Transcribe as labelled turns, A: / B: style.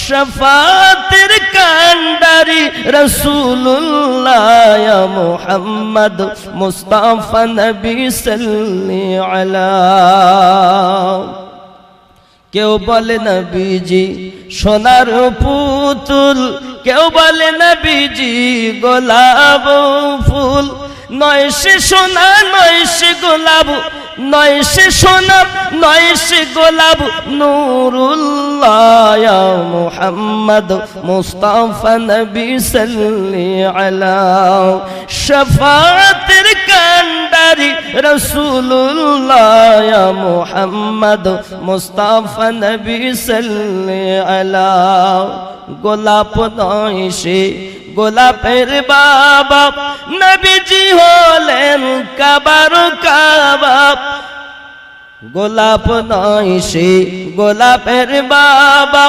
A: শফাতের কান্ডারি রাসূলুল্লাহ ইয়া মুহাম্মদ মুস্তাফা নবী সাল্লি আলা। কেউ বলে নবীজি সোনার পুতুল, কেউ বলে নবীজি গোলাপ ফুল, নয় সে সোনা নয় সে গোলাপ, নয় সে সোনা নয় সে গোলাপ, নূরুল্লাহ ইয়া মুহাম্মদ মুস্তাফা নবী সাল্লি আলা। শফাতের কান্ডারি রাসূলুল্লাহ ইয়া মুহাম্মদ মুস্তাফা নবী সাল্লি আলা। গোলাপ নয় সে গোলাপের বাবা, নবীজি হলেন কাবার কাবা। গোলাপ নয় সে গোলাপের বাবা,